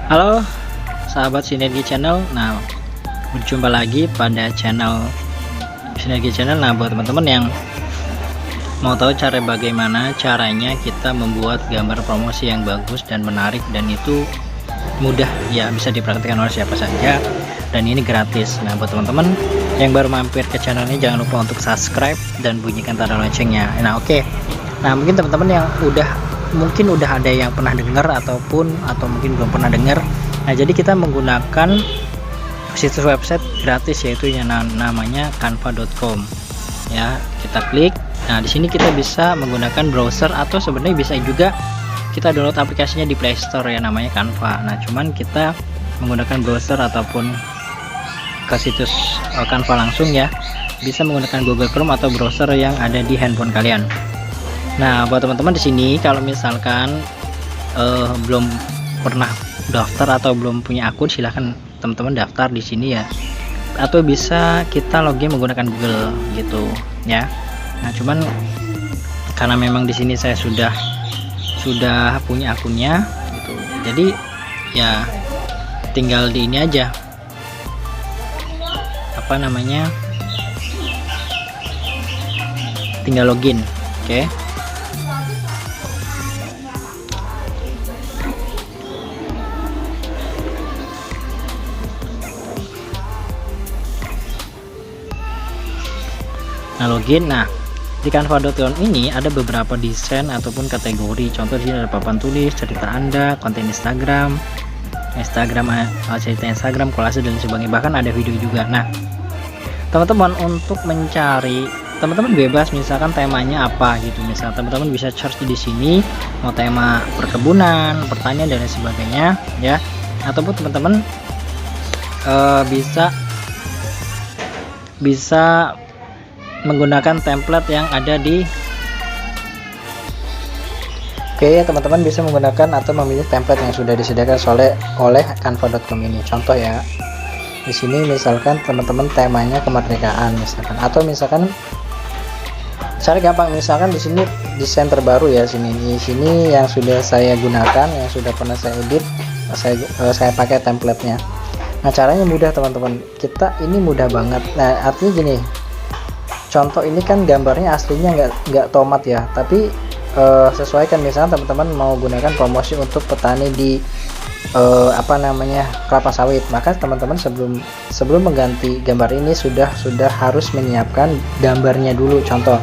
Halo sahabat Sinergi Channel. Nah, berjumpa lagi pada channel Sinergi Channel. Nah, buat teman-teman yang mau tahu bagaimana caranya kita membuat gambar promosi yang bagus dan menarik, dan itu mudah ya, bisa dipraktikkan oleh siapa saja dan ini gratis. Nah, buat teman-teman yang baru mampir ke channel ini, jangan lupa untuk subscribe dan bunyikan tanda loncengnya. Nah, oke. Nah, mungkin teman-teman yang mungkin udah ada yang pernah dengar atau mungkin belum pernah dengar. Nah, jadi kita menggunakan situs website gratis, yaitu yang namanya canva.com ya. Kita klik. Nah, di sini kita bisa menggunakan browser atau sebenarnya bisa juga kita download aplikasinya di Play Store ya, namanya Canva. Nah, cuman kita menggunakan browser ataupun ke situs Canva langsung ya, bisa menggunakan Google Chrome atau browser yang ada di handphone kalian. Nah, buat teman-teman di sini kalau misalkan belum pernah daftar atau belum punya akun, silahkan teman-teman daftar di sini ya, atau bisa kita login menggunakan Google gitu ya. Nah, cuman karena memang di sini saya sudah punya akunnya gitu, jadi ya tinggal di ini aja, apa namanya, tinggal login. Oke. Nah, login. Nah, di canva.com ini ada beberapa desain ataupun kategori. Contoh di sini ada papan tulis, cerita Anda, konten Instagram, cerita Instagram, kolase dan sebagainya. Bahkan ada video juga. Nah, teman-teman untuk mencari, teman-teman bebas misalkan temanya apa gitu. Misal teman-teman bisa search di sini mau tema perkebunan, pertanian dan lain sebagainya ya. Ataupun teman-teman bisa menggunakan template yang ada di teman-teman bisa menggunakan atau memilih template yang sudah disediakan oleh canva.com ini. Contoh ya, di sini misalkan teman-teman temanya kemerdekaan misalkan, atau misalkan cara gampang, misalkan di sini desain terbaru ya, di sini yang sudah saya gunakan, yang sudah pernah saya edit, saya pakai templatenya. Nah, caranya mudah teman-teman, kita ini mudah banget. Nah, artinya gini, contoh ini kan gambarnya aslinya nggak tomat ya, tapi sesuaikan. Misalnya teman-teman mau gunakan promosi untuk petani di kelapa sawit, maka teman-teman sebelum mengganti gambar ini sudah harus menyiapkan gambarnya dulu. Contoh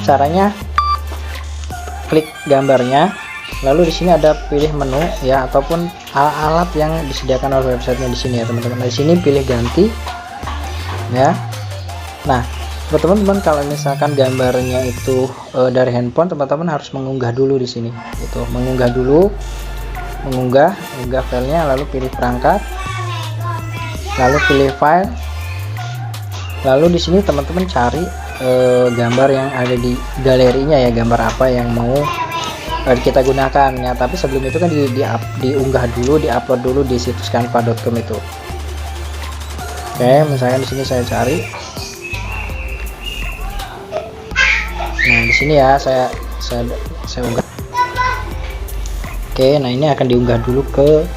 caranya, klik gambarnya, lalu di sini ada pilih menu ya, ataupun alat yang disediakan oleh websitenya di sini ya teman-teman. Di sini pilih ganti ya. Nah, buat teman-teman kalau misalkan gambarnya itu dari handphone, teman-teman harus mengunggah dulu di sini gitu. Mengunggah filenya, lalu pilih perangkat, lalu pilih file, lalu di sini teman-teman cari gambar yang ada di galerinya ya, gambar apa yang mau kita gunakan ya. Tapi sebelum itu kan diunggah dulu, diupload dulu di situs canva.com itu. Oke, misalnya di sini saya cari. Nah, di sini ya saya unggah. Oke, nah ini akan diunggah dulu ke.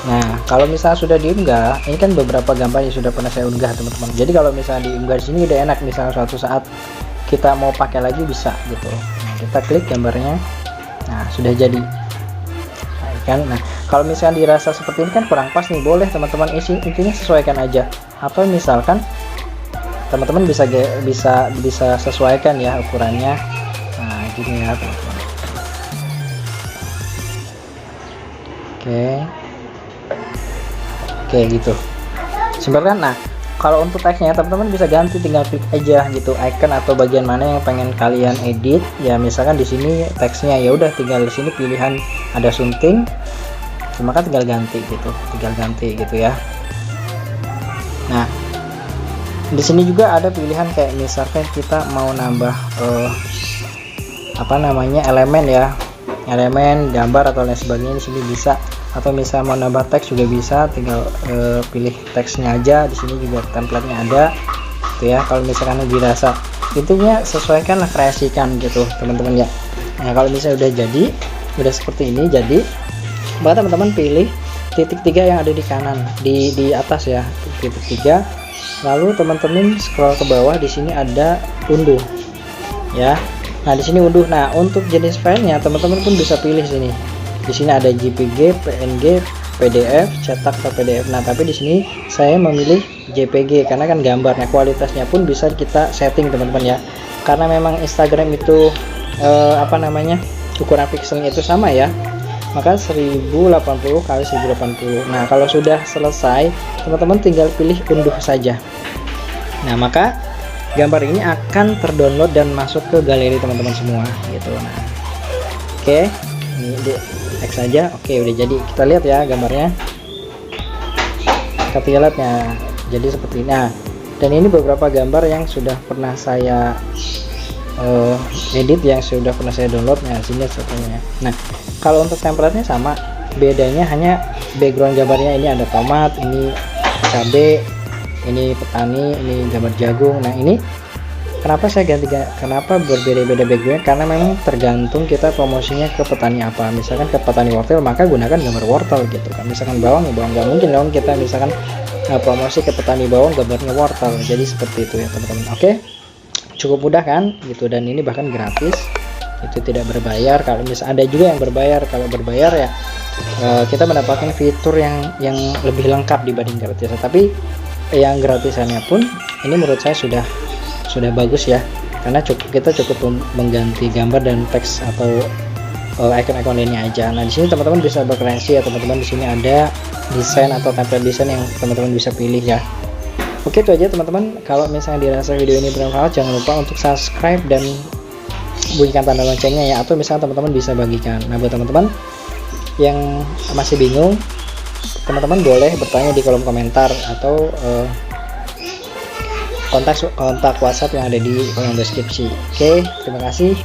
Nah, kalau misalnya sudah diunggah, ini kan beberapa gambar yang sudah pernah saya unggah teman-teman. Jadi kalau misalnya diunggah di sini udah enak, misalnya suatu saat kita mau pakai lagi bisa gitu. Nah, kita klik gambarnya. Nah, sudah jadi. Nah, kan. Nah, kalau misalnya dirasa seperti ini kan kurang pas nih, boleh teman-teman intinya sesuaikan aja. Atau misalkan teman-teman bisa sesuaikan ya ukurannya. Nah, gini ya teman-teman. Oke gitu, simpel kan. Nah, kalau untuk teksnya teman-teman bisa ganti, tinggal klik aja gitu icon atau bagian mana yang pengen kalian edit ya. Misalkan di sini teksnya ya udah tinggal di sini pilihan ada sunting, maka tinggal ganti gitu ya. Nah, di sini juga ada pilihan kayak misalkan kita mau nambah elemen ya, elemen gambar atau lain sebagainya, di sini bisa. Atau misalnya mau nambah teks juga bisa, tinggal pilih teksnya aja. Di sini juga templatenya ada gitu ya. Kalau misalkan dirasa, intinya sesuaikan lah, kreasikan gitu teman-teman ya. Nah, kalau misalnya udah seperti ini, jadi teman-teman pilih titik 3 yang ada di kanan, di atas ya, titik 3. Lalu teman-teman scroll ke bawah, di sini ada unduh ya. Nah di sini unduh. Nah untuk jenis filenya teman-teman pun bisa pilih sini. Di sini ada JPG, PNG, PDF, cetak atau PDF. Nah tapi di sini saya memilih JPG karena kan gambarnya, kualitasnya pun bisa kita setting teman-teman ya. Karena memang Instagram itu ukuran pixelnya itu sama ya, maka 1080 kali 1080. Nah kalau sudah selesai teman-teman tinggal pilih unduh saja. Nah maka gambar ini akan terdownload dan masuk ke galeri teman-teman semua gitu. Nah oke, ini di X saja. Oke udah jadi, kita lihat ya gambarnya, kita lihatnya jadi seperti ini. Nah dan ini beberapa gambar yang sudah pernah saya edit, yang sudah pernah saya download. Nah sini contohnya. Nah kalau untuk template-nya sama, bedanya hanya background gambarnya. Ini ada tomat, ini cabai, ini petani, ini gambar jagung. Nah ini kenapa saya ganti, kenapa berbeda-beda background, karena memang tergantung kita promosinya ke petani apa. Misalkan ke petani wortel, maka gunakan gambar wortel gitu kan. Misalkan bawang ya bawang, nggak mungkin dong kita misalkan promosi ke petani bawang gambarnya wortel. Jadi seperti itu ya teman-teman. Oke, cukup mudah kan gitu, dan ini bahkan gratis, itu tidak berbayar. Kalau misalnya ada juga yang berbayar, kalau berbayar ya kita mendapatkan fitur yang lebih lengkap dibanding gratis. Tapi yang gratisannya pun ini menurut saya sudah bagus ya, karena kita cukup mengganti gambar dan teks atau icon-icon lainnya aja. Nah di sini teman-teman bisa berkreasi ya teman-teman. Di sini ada desain atau template desain yang teman-teman bisa pilih ya. Oke itu aja teman-teman. Kalau misalnya dirasa video ini bermanfaat, jangan lupa untuk subscribe dan bunyikan tanda loncengnya ya, atau misalnya teman-teman bisa bagikan. Nah buat teman-teman yang masih bingung, teman-teman boleh bertanya di kolom komentar atau kontak WhatsApp yang ada di kolom deskripsi. Oke, terima kasih.